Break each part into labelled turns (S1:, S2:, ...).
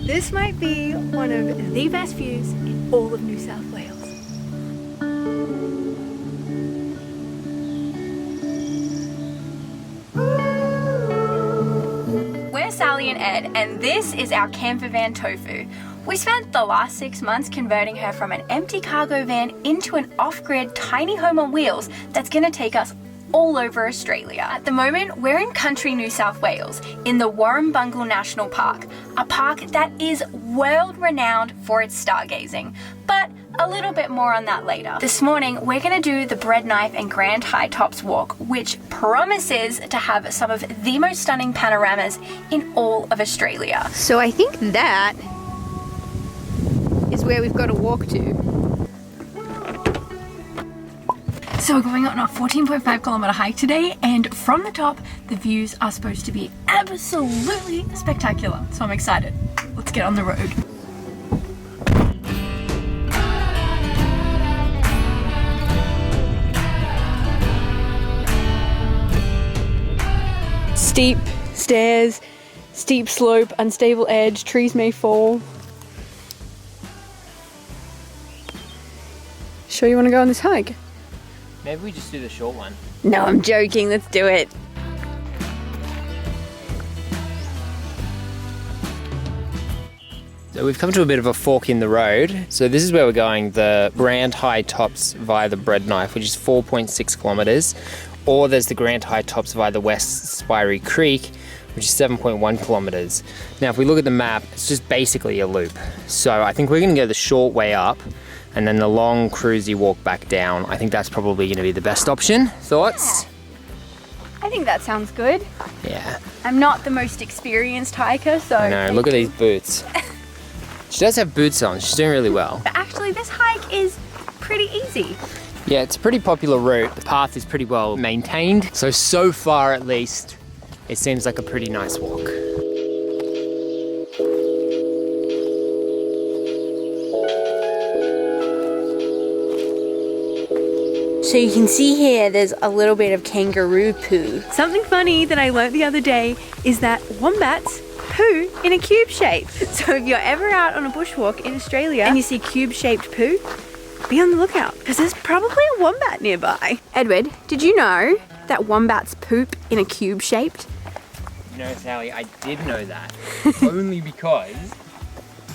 S1: This might be one of the best views in all of New South Wales. We're Sally and Ed, and this is our camper van Tofu. We spent the last 6 months converting her from an empty cargo van into an off-grid tiny home on wheels that's gonna take us all over Australia. At the moment, we're in country New South Wales in the Warrumbungle National Park, a park that is world-renowned for its stargazing, but a little bit more on that later. This morning, we're gonna do the breadknife and Grand High Tops walk, which promises to have some of the most stunning panoramas in all of Australia. So I think that is where we've got to walk to. So we're going on a 14.5 kilometer hike today, and from the top, the views are supposed to be absolutely spectacular. So I'm excited. Let's get on the road. Steep stairs, steep slope, unstable edge, trees may fall. Sure you want to go on this hike?
S2: Maybe we just do the short one.
S1: No, I'm joking. Let's do it.
S2: So we've come to a bit of a fork in the road. So this is where we're going, the Grand High Tops via the breadknife, which is 4.6 kilometers. Or there's the Grand High Tops via the West Spirey Creek, which is 7.1 kilometers. Now, if we look at the map, it's just basically a loop. So I think we're gonna go the short way up and then the long cruisy walk back down. I think that's probably gonna be the best option. Thoughts?
S1: Yeah. I think that sounds good.
S2: Yeah.
S1: I'm not the most experienced hiker, so...
S2: I know, look at these boots. She does have boots on, she's doing really well.
S1: But actually, this hike is pretty easy.
S2: Yeah, it's a pretty popular route. The path is pretty well maintained. So far at least, it seems like a pretty nice walk.
S1: So you can see here, there's a little bit of kangaroo poo. Something funny that I learned the other day is that wombats poo in a cube shape. So if you're ever out on a bushwalk in Australia and you see cube-shaped poo, be on the lookout, because there's probably a wombat nearby. Edward, did you know that wombats poop in a cube shaped?
S2: You know, Sally, I did know that. Only because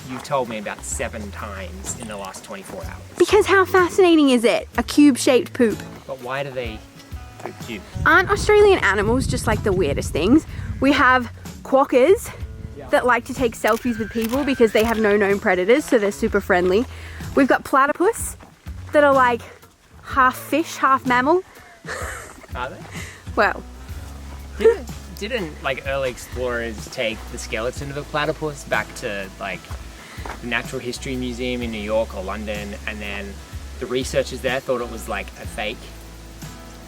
S2: you've told me about 7 times in the last 24 hours.
S1: Because how fascinating is it? A cube shaped poop.
S2: But why do they poop cube?
S1: Aren't Australian animals just like the weirdest things? We have quokkas that like to take selfies with people because they have no known predators, so they're super friendly. We've got platypus that are like half fish, half mammal.
S2: Are they?
S1: Well.
S2: Didn't like early explorers take the skeleton of a platypus back to like the Natural History Museum in New York or London, and then the researchers there thought it was like a fake?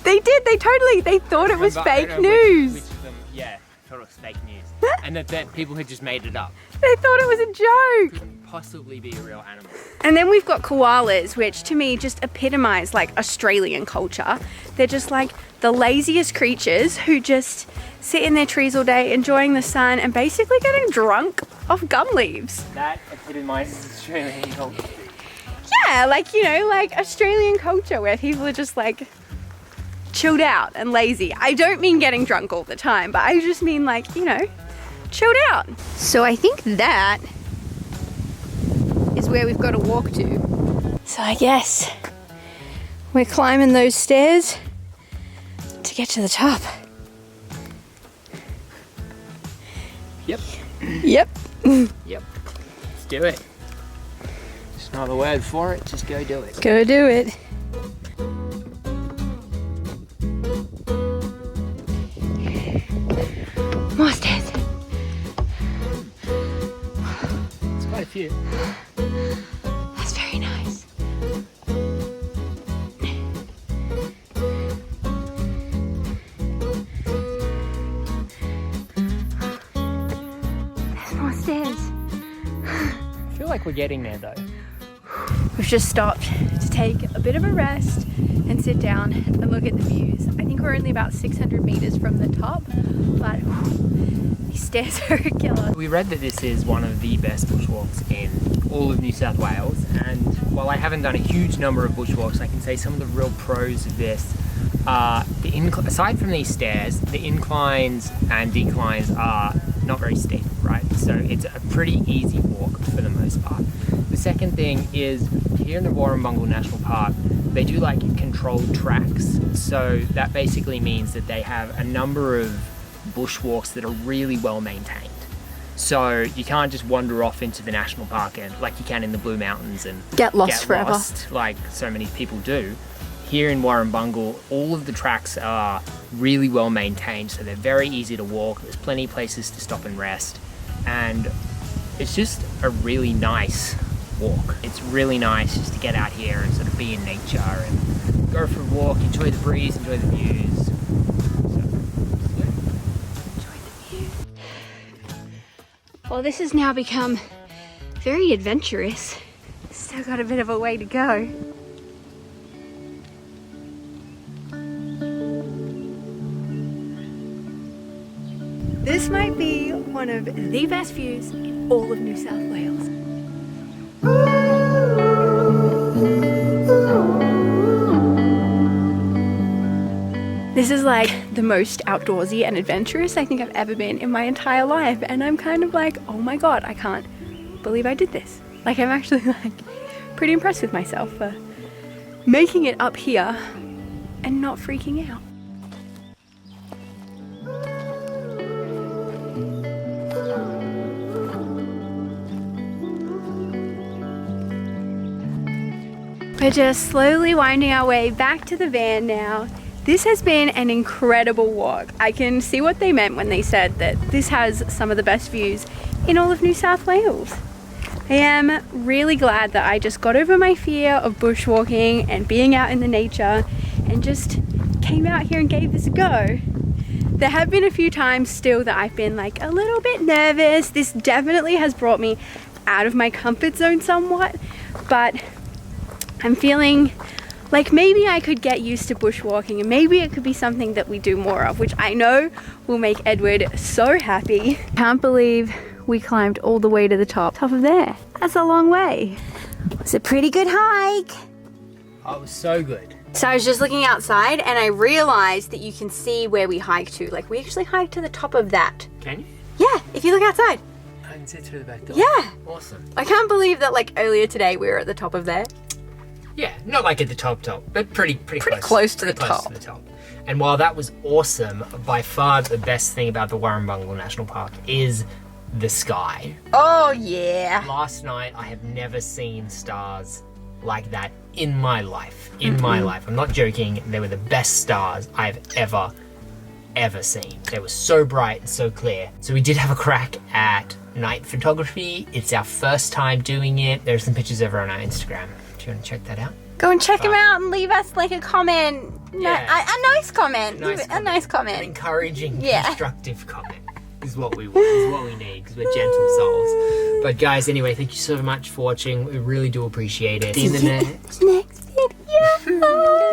S1: They did, they thought it was fake news.
S2: Which of them, yeah, thought it was fake news. And that people had just made it up.
S1: They thought it was a joke.
S2: Couldn't possibly be a real animal.
S1: And then we've got koalas, which to me just epitomize like Australian culture. They're just like the laziest creatures who just sit in their trees all day enjoying the sun and basically getting drunk off gum leaves.
S2: That epitomizes Australian culture.
S1: Yeah, like, you know, like Australian culture where people are just like chilled out and lazy. I don't mean getting drunk all the time, but I just mean like, you know, chilled out. So I think that is where we've got to walk to. So I guess we're climbing those stairs to get to the top.
S2: Yep.
S1: Yep.
S2: Yep. Let's do it. There's no other word for it, just go do it.
S1: Go do it. More stairs.
S2: It's quite a few.
S1: That's very nice. There's more stairs.
S2: I feel like we're getting there though.
S1: We've just stopped to take a bit of a rest and sit down and look at the views. I think we're only about 600 meters from the top, but these stairs are a killer.
S2: We read that this is one of the best bushwalks in all of New South Wales, and while I haven't done a huge number of bushwalks, I can say some of the real pros of this are aside from these stairs, the inclines and declines are not very steep, right? So it's a pretty easy walk for the most part. The second thing is, here in the Warrumbungle National Park, they do like controlled tracks. So that basically means that they have a number of bushwalks that are really well maintained. So you can't just wander off into the national park and like you can in the Blue Mountains and
S1: get lost forever,
S2: like so many people do. Here in Warrumbungle, all of the tracks are really well maintained, so they're very easy to walk. There's plenty of places to stop and rest, and it's just a really nice walk. It's really nice just to get out here and sort of be in nature and go for a walk, enjoy the breeze, enjoy the views. So, yeah.
S1: Enjoy the view. Well, this has now become very adventurous. Still got a bit of a way to go. This might be one of the best views in all of New South Wales. This is like the most outdoorsy and adventurous I think I've ever been in my entire life, and I'm kind of like, oh my god, I can't believe I did this. Like, I'm actually like pretty impressed with myself for making it up here and not freaking out. We're just slowly winding our way back to the van now. This has been an incredible walk. I can see what they meant when they said that this has some of the best views in all of New South Wales. I am really glad that I just got over my fear of bushwalking and being out in the nature and just came out here and gave this a go. There have been a few times still that I've been like a little bit nervous. This definitely has brought me out of my comfort zone somewhat, but I'm feeling like maybe I could get used to bushwalking and maybe it could be something that we do more of, which I know will make Edward so happy. Can't believe we climbed all the way to the top of there. That's a long way. It's a pretty good hike.
S2: Oh, it was so good.
S1: So I was just looking outside and I realized that you can see where we hiked to. Like, we actually hiked to the top of that.
S2: Can you?
S1: Yeah, if you look outside.
S2: I can see through the back door.
S1: Yeah.
S2: Awesome.
S1: I can't believe that like earlier today we were at the top of there.
S2: Yeah, not like at the top, but pretty
S1: close to the top.
S2: And while that was awesome, by far the best thing about the Warrumbungle National Park is the sky.
S1: Oh yeah.
S2: Last night I have never seen stars like that in my life. In my life. I'm not joking. They were the best stars I've ever seen. They were so bright and so clear. So we did have a crack at night photography. It's our first time doing it. There's some pictures over on our Instagram. You want to check that out?
S1: Go and check them out and leave us like a comment.
S2: Yeah.
S1: A nice comment. A nice
S2: An
S1: comment.
S2: encouraging, constructive comment is what we want, is what we need, because we're gentle souls. But guys, anyway, thank you so much for watching. We really do appreciate it. See you in the next
S1: video.